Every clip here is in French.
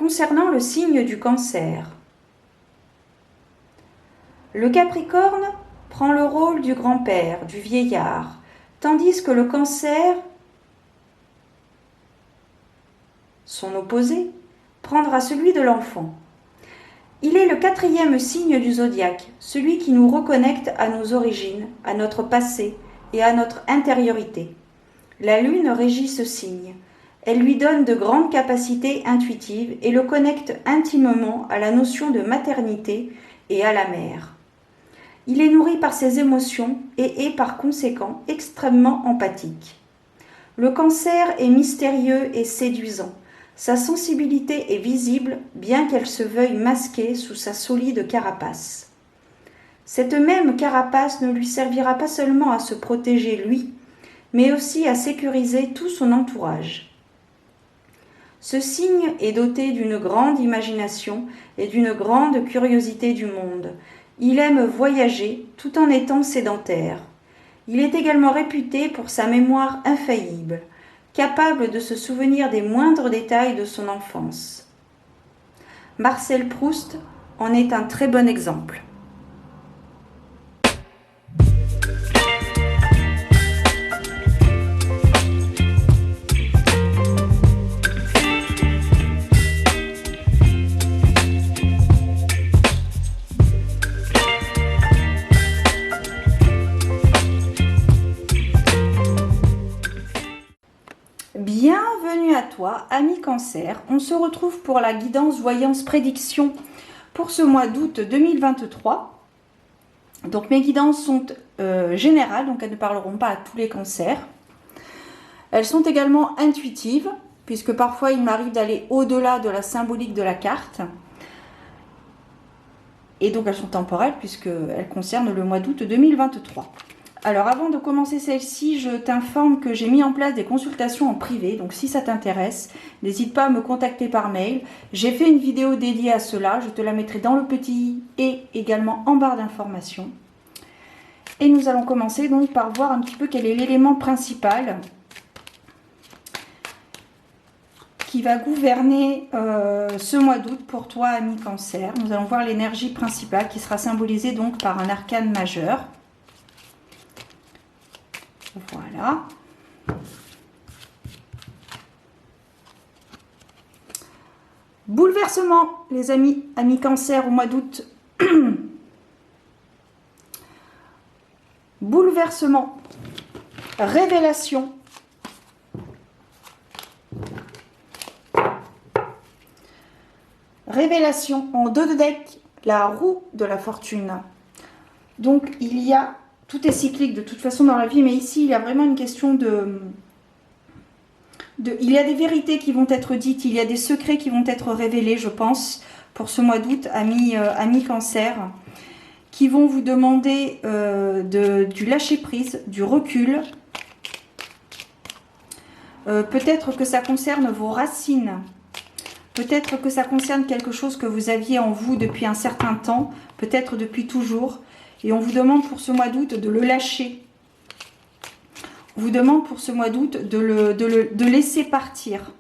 concernant le signe du Cancer. Le Capricorne prend le rôle du grand-père, du vieillard, tandis que le Cancer, son opposé, prendra celui de l'enfant. Il est le 4e signe du zodiaque, celui qui nous reconnecte à nos origines, à notre passé et à notre intériorité. La Lune régit ce signe. Elle lui donne de grandes capacités intuitives et le connecte intimement à la notion de maternité et à la mère. Il est nourri par ses émotions et est par conséquent extrêmement empathique. Le Cancer est mystérieux et séduisant. Sa sensibilité est visible, bien qu'elle se veuille masquée sous sa solide carapace. Cette même carapace ne lui servira pas seulement à se protéger lui, mais aussi à sécuriser tout son entourage. Ce signe est doté d'une grande imagination et d'une grande curiosité du monde. Il aime voyager tout en étant sédentaire. Il est également réputé pour sa mémoire infaillible, capable de se souvenir des moindres détails de son enfance. Marcel Proust en est un très bon exemple. Bienvenue à toi, ami Cancer. On se retrouve pour la guidance voyance prédiction pour ce mois d'août 2023. Donc mes guidances sont générales, donc elles ne parleront pas à tous les cancers. Elles sont également intuitives, puisque parfois il m'arrive d'aller au-delà de la symbolique de la carte. Et donc elles sont temporelles, puisqu'elles concernent le mois d'août 2023. Alors avant de commencer celle-ci, je t'informe que j'ai mis en place des consultations en privé, donc si ça t'intéresse, n'hésite pas à me contacter par mail. J'ai fait une vidéo dédiée à cela, je te la mettrai dans le petit et également en barre d'informations. Et nous allons commencer donc par voir un petit peu quel est l'élément principal qui va gouverner ce mois d'août pour toi, ami Cancer. Nous allons voir l'énergie principale qui sera symbolisée donc par un arcane majeur. Voilà. Bouleversement, les amis Cancer au mois d'août. Bouleversement. Révélation. Révélation en 2 de deck, la roue de la fortune. Donc il y a... Tout est cyclique de toute façon dans la vie, mais ici, il y a vraiment une question il y a des vérités qui vont être dites, il y a des secrets qui vont être révélés, je pense, pour ce mois d'août, amis Cancer, qui vont vous demander du lâcher-prise, du recul. Peut-être que ça concerne vos racines. Peut-être que ça concerne quelque chose que vous aviez en vous depuis un certain temps, peut-être depuis toujours. Et on vous demande pour ce mois d'août de le lâcher. On vous demande pour ce mois d'août de laisser partir.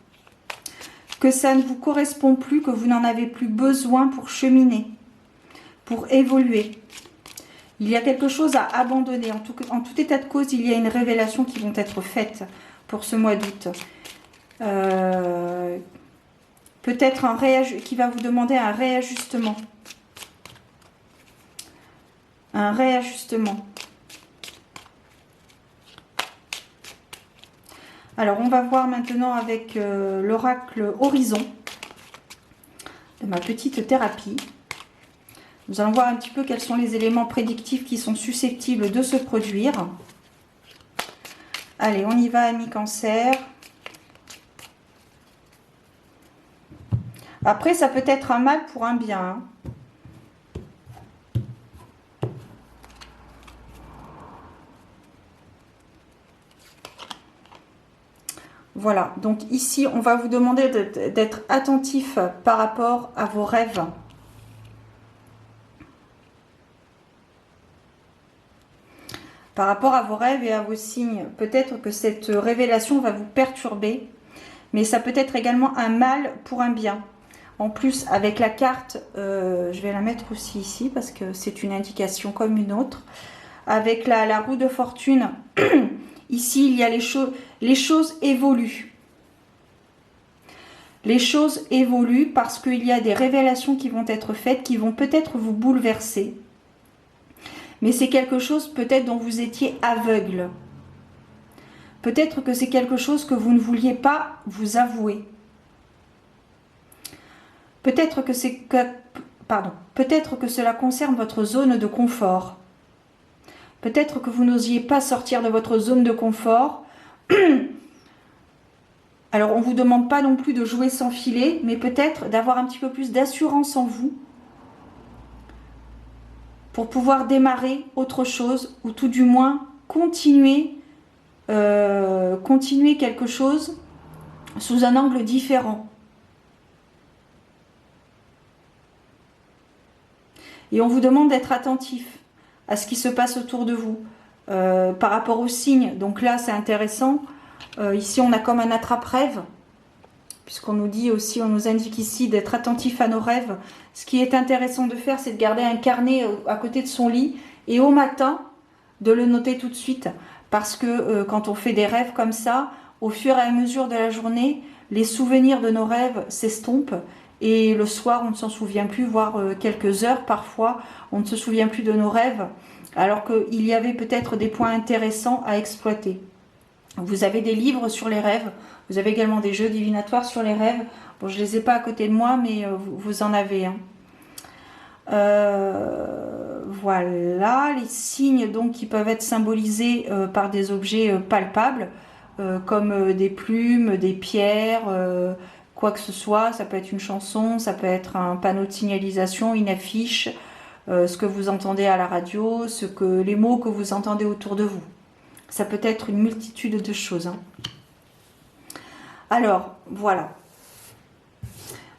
Que ça ne vous correspond plus, que vous n'en avez plus besoin pour cheminer, pour évoluer. Il y a quelque chose à abandonner. En tout état de cause, il y a une révélation qui va être faite pour ce mois d'août. Peut-être qui va vous demander un réajustement. Un réajustement. Alors, on va voir maintenant avec l'oracle Horizon de ma petite thérapie. Nous allons voir un petit peu quels sont les éléments prédictifs qui sont susceptibles de se produire. Allez, on y va, amis Cancer. Après, ça peut être un mal pour un bien, hein. Voilà, donc ici, on va vous demander d'être attentif par rapport à vos rêves. Par rapport à vos rêves et à vos signes, peut-être que cette révélation va vous perturber, mais ça peut être également un mal pour un bien. En plus, avec la carte, je vais la mettre aussi ici parce que c'est une indication comme une autre. Avec la roue de fortune, ici, il y a les choses évoluent. Les choses évoluent parce qu'il y a des révélations qui vont être faites, qui vont peut-être vous bouleverser. Mais c'est quelque chose peut-être dont vous étiez aveugle. Peut-être que c'est quelque chose que vous ne vouliez pas vous avouer. Peut-être que peut-être que cela concerne votre zone de confort. Peut-être que vous n'osiez pas sortir de votre zone de confort. Alors, on ne vous demande pas non plus de jouer sans filet, mais peut-être d'avoir un petit peu plus d'assurance en vous pour pouvoir démarrer autre chose, ou tout du moins continuer quelque chose sous un angle différent. Et on vous demande d'être attentif à ce qui se passe autour de vous. Par rapport aux signes, donc là c'est intéressant. Ici on a comme un attrape-rêve, puisqu'on nous dit aussi, on nous indique ici d'être attentif à nos rêves. Ce qui est intéressant de faire, c'est de garder un carnet à côté de son lit et au matin, de le noter tout de suite. Parce que quand on fait des rêves comme ça, au fur et à mesure de la journée, les souvenirs de nos rêves s'estompent. Et le soir, on ne s'en souvient plus, voire quelques heures parfois, on ne se souvient plus de nos rêves, alors qu'il y avait peut-être des points intéressants à exploiter. Vous avez des livres sur les rêves, vous avez également des jeux divinatoires sur les rêves. Bon, je ne les ai pas à côté de moi, mais vous en avez un. Voilà, les signes donc qui peuvent être symbolisés par des objets palpables, comme des plumes, des pierres, quoi que ce soit. Ça peut être une chanson, ça peut être un panneau de signalisation, une affiche, ce que vous entendez à la radio, les mots que vous entendez autour de vous. Ça peut être une multitude de choses. Hein. Alors, voilà.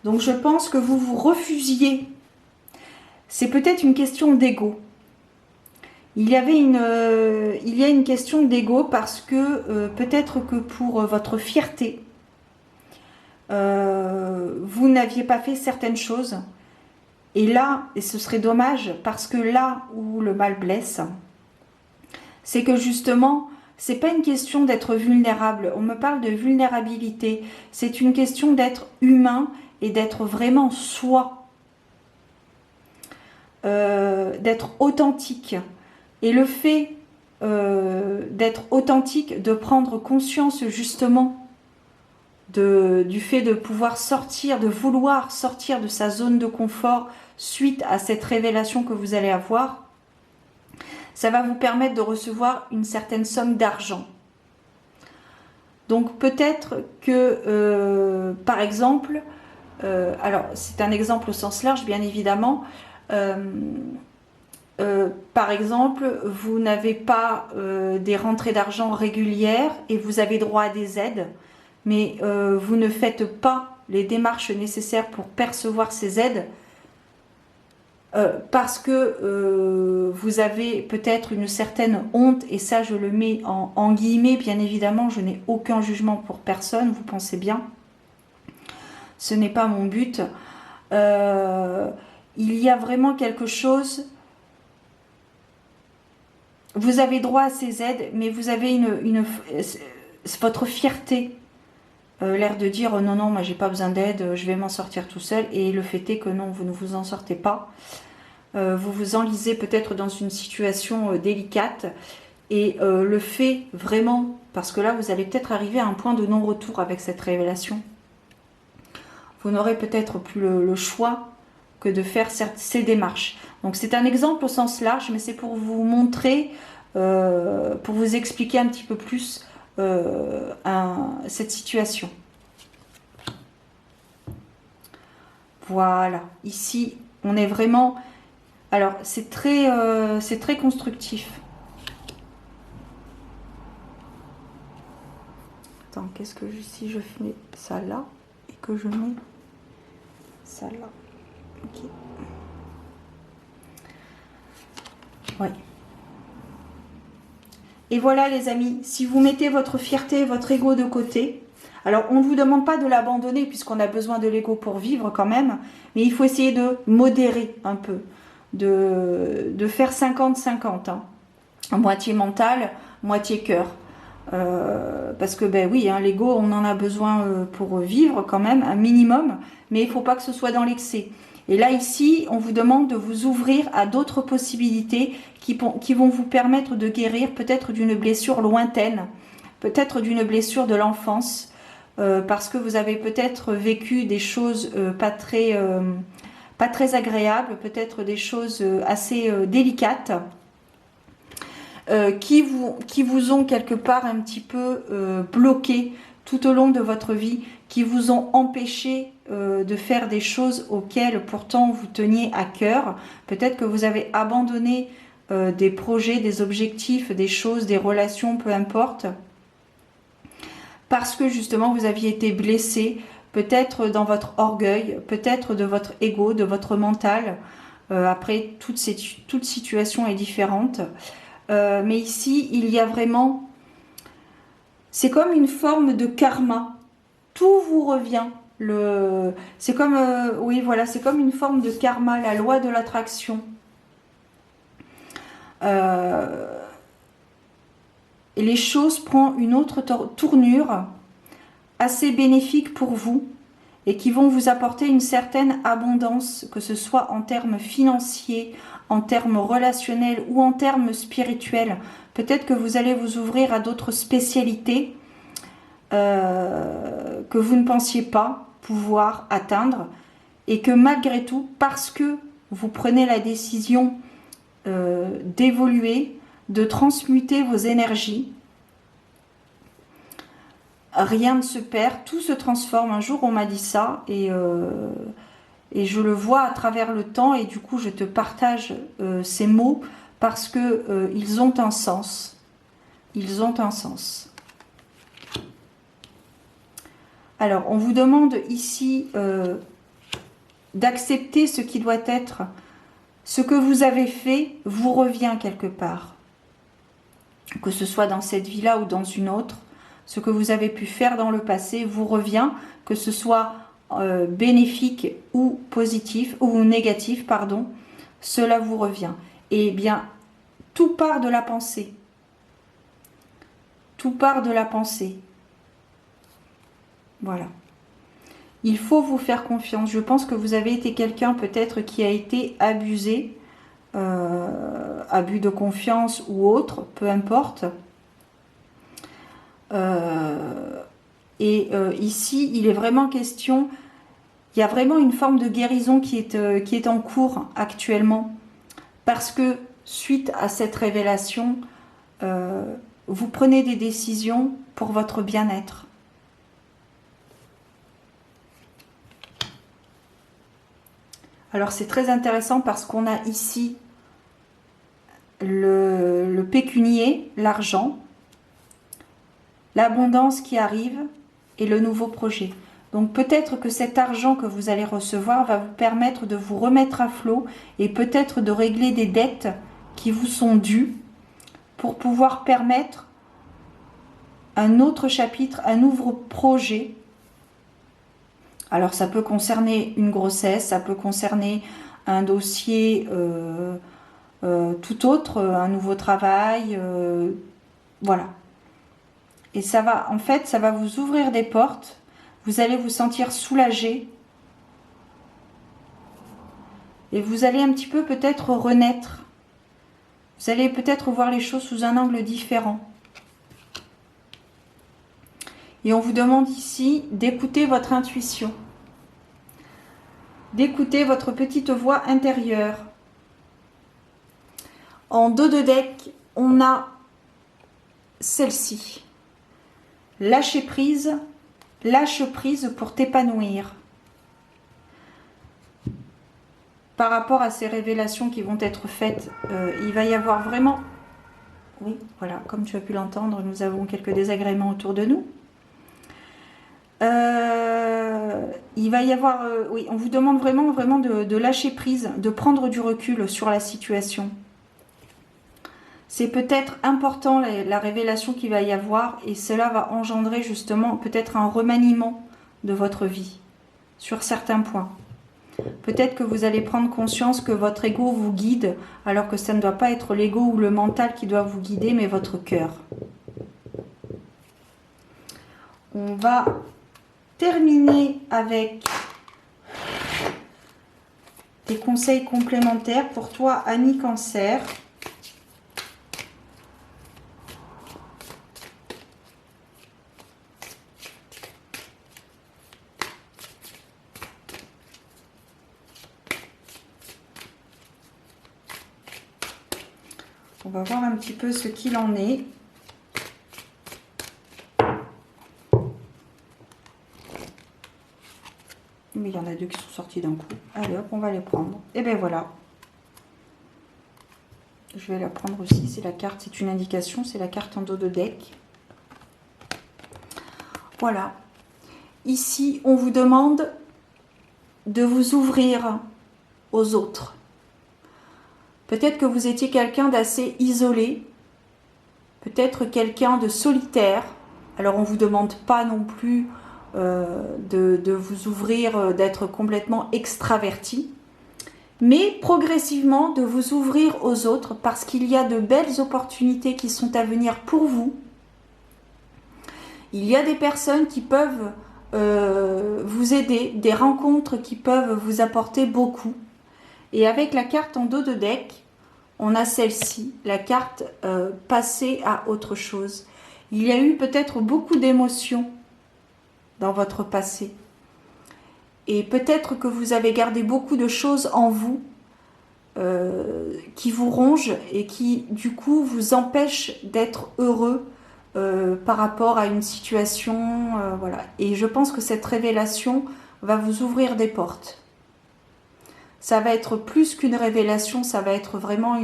Donc, je pense que vous vous refusiez. C'est peut-être une question d'ego. Il y a une question d'ego parce que peut-être que pour votre fierté, vous n'aviez pas fait certaines choses. Et là, et ce serait dommage, parce que là où le mal blesse, c'est que justement, c'est pas une question d'être vulnérable. On me parle de vulnérabilité. C'est une question d'être humain et d'être vraiment soi. D'être authentique. Et le fait d'être authentique, de prendre conscience justement du fait de pouvoir sortir, de vouloir sortir de sa zone de confort suite à cette révélation que vous allez avoir, ça va vous permettre de recevoir une certaine somme d'argent. Donc peut-être que, par exemple, alors c'est un exemple au sens large bien évidemment, par exemple, vous n'avez pas des rentrées d'argent régulières et vous avez droit à des aides, mais vous ne faites pas les démarches nécessaires pour percevoir ces aides, parce que vous avez peut-être une certaine honte, et ça je le mets en guillemets, bien évidemment, je n'ai aucun jugement pour personne, vous pensez bien, ce n'est pas mon but. Il y a vraiment quelque chose, vous avez droit à ces aides, mais vous avez votre fierté, l'air de dire non, non, moi j'ai pas besoin d'aide, je vais m'en sortir tout seul, et le fait est que non, vous ne vous en sortez pas. Vous vous enlisez peut-être dans une situation délicate, et le fait vraiment, parce que là vous allez peut-être arriver à un point de non-retour avec cette révélation, vous n'aurez peut-être plus le choix que de faire ces démarches. Donc c'est un exemple au sens large, mais c'est pour vous montrer, pour vous expliquer un petit peu plus cette situation. Voilà, ici on est vraiment... Alors c'est très constructif. Attends, qu'est-ce que si je fais ça là et que je mets ça là. Ok. Oui. Et voilà les amis, si vous mettez votre fierté et votre ego de côté, Alors, on ne vous demande pas de l'abandonner puisqu'on a besoin de l'ego pour vivre quand même, mais il faut essayer de modérer un peu, de faire 50-50, hein. Moitié mental, moitié cœur. Parce que, ben oui, hein, l'ego, on en a besoin pour vivre quand même, un minimum, mais il ne faut pas que ce soit dans l'excès. Et là, ici, on vous demande de vous ouvrir à d'autres possibilités qui vont vous permettre de guérir peut-être d'une blessure lointaine, peut-être d'une blessure de l'enfance, parce que vous avez peut-être vécu des choses pas très agréables, peut-être des choses assez délicates, qui vous ont quelque part un petit peu bloqué tout au long de votre vie, qui vous ont empêché de faire des choses auxquelles pourtant vous teniez à cœur. Peut-être que vous avez abandonné des projets, des objectifs, des choses, des relations, peu importe, parce que justement vous aviez été blessé, peut-être dans votre orgueil, peut-être de votre ego, de votre mental. Après, toute situation est différente. Mais ici, il y a vraiment... C'est comme une forme de karma. Tout vous revient. C'est comme... oui, voilà, c'est comme une forme de karma, la loi de l'attraction. Et les choses prennent une autre tournure assez bénéfique pour vous et qui vont vous apporter une certaine abondance, que ce soit en termes financiers, en termes relationnels ou en termes spirituels. Peut-être que vous allez vous ouvrir à d'autres spécialités que vous ne pensiez pas pouvoir atteindre et que malgré tout, parce que vous prenez la décision d'évoluer, de transmuter vos énergies, rien ne se perd, tout se transforme. Un jour, on m'a dit ça et je le vois à travers le temps et du coup, je te partage ces mots parce que ils ont un sens. Ils ont un sens. Alors, on vous demande ici d'accepter ce qui doit être. Ce que vous avez fait vous revient quelque part. Que ce soit dans cette vie-là ou dans une autre. Ce que vous avez pu faire dans le passé vous revient, que ce soit bénéfique ou positif, ou négatif, pardon, cela vous revient. Et bien, tout part de la pensée. Tout part de la pensée. Voilà. Il faut vous faire confiance. Je pense que vous avez été quelqu'un peut-être qui a été abusé, abus de confiance ou autre, peu importe. Ici, il est vraiment question, il y a vraiment une forme de guérison qui est en cours actuellement. Parce que suite à cette révélation, vous prenez des décisions pour votre bien-être. Alors c'est très intéressant parce qu'on a ici le pécunier, l'argent, l'abondance qui arrive et le nouveau projet. Donc peut-être que cet argent que vous allez recevoir va vous permettre de vous remettre à flot et peut-être de régler des dettes qui vous sont dues pour pouvoir permettre un autre chapitre, un nouveau projet. Alors ça peut concerner une grossesse, ça peut concerner un dossier tout autre, un nouveau travail, voilà. Et ça va, en fait, ça va vous ouvrir des portes. Vous allez vous sentir soulagé. Et vous allez un petit peu peut-être renaître. Vous allez peut-être voir les choses sous un angle différent. Et on vous demande ici d'écouter votre intuition. D'écouter votre petite voix intérieure. En dos de deck, on a celle-ci. Lâcher prise. Lâche prise pour t'épanouir. Par rapport à ces révélations qui vont être faites, il va y avoir vraiment... Oui, voilà, comme tu as pu l'entendre, nous avons quelques désagréments autour de nous. Il va y avoir... oui, on vous demande vraiment de lâcher prise, de prendre du recul sur la situation. c'est peut-être important la révélation qu'il va y avoir et cela va engendrer justement peut-être un remaniement de votre vie sur certains points. Peut-être que vous allez prendre conscience que votre ego vous guide alors que ça ne doit pas être l'ego ou le mental qui doit vous guider mais votre cœur. On va terminer avec des conseils complémentaires pour toi, Ami Cancer. On va voir un petit peu ce qu'il en est. Mais il y en a deux qui sont sortis d'un coup. Allez hop, on va les prendre. Et bien voilà. Je vais la prendre aussi. C'est la carte, c'est une indication. C'est la carte en dos de deck. Voilà. Ici, on vous demande de vous ouvrir aux autres. Peut-être que vous étiez quelqu'un d'assez isolé. Peut-être quelqu'un de solitaire. Alors, on ne vous demande pas non plus de vous ouvrir, d'être complètement extraverti. Mais progressivement, de vous ouvrir aux autres parce qu'il y a de belles opportunités qui sont à venir pour vous. Il y a des personnes qui peuvent vous aider, des rencontres qui peuvent vous apporter beaucoup. Et avec la carte en dos de deck, on a celle-ci, la carte passer à autre chose. Il y a eu peut-être beaucoup d'émotions dans votre passé. Et peut-être que vous avez gardé beaucoup de choses en vous qui vous rongent et qui, du coup, vous empêchent d'être heureux par rapport à une situation. Voilà. Et je pense que cette révélation va vous ouvrir des portes. Ça va être plus qu'une révélation, ça va être vraiment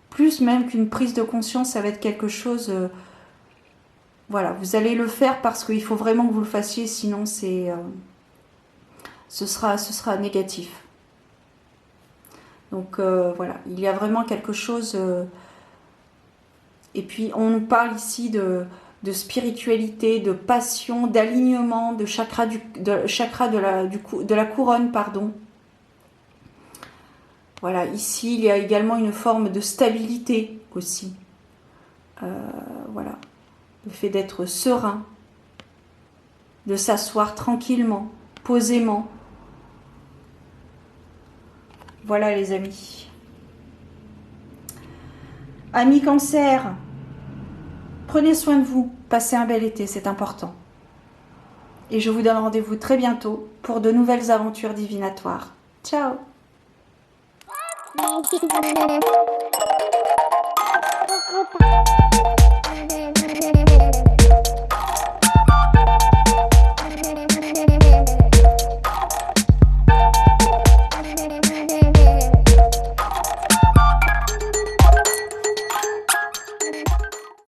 plus même qu'une prise de conscience, ça va être quelque chose... voilà, vous allez le faire parce qu'il faut vraiment que vous le fassiez, sinon ce sera négatif. Donc voilà, il y a vraiment quelque chose... et puis on nous parle ici de spiritualité, de passion, d'alignement, de chakra de la couronne, pardon. Voilà, ici, il y a également une forme de stabilité aussi. Voilà, le fait d'être serein, de s'asseoir tranquillement, posément. Voilà les amis. Amis Cancer, prenez soin de vous, passez un bel été, c'est important. Et je vous donne rendez-vous très bientôt pour de nouvelles aventures divinatoires. Ciao! Thank you.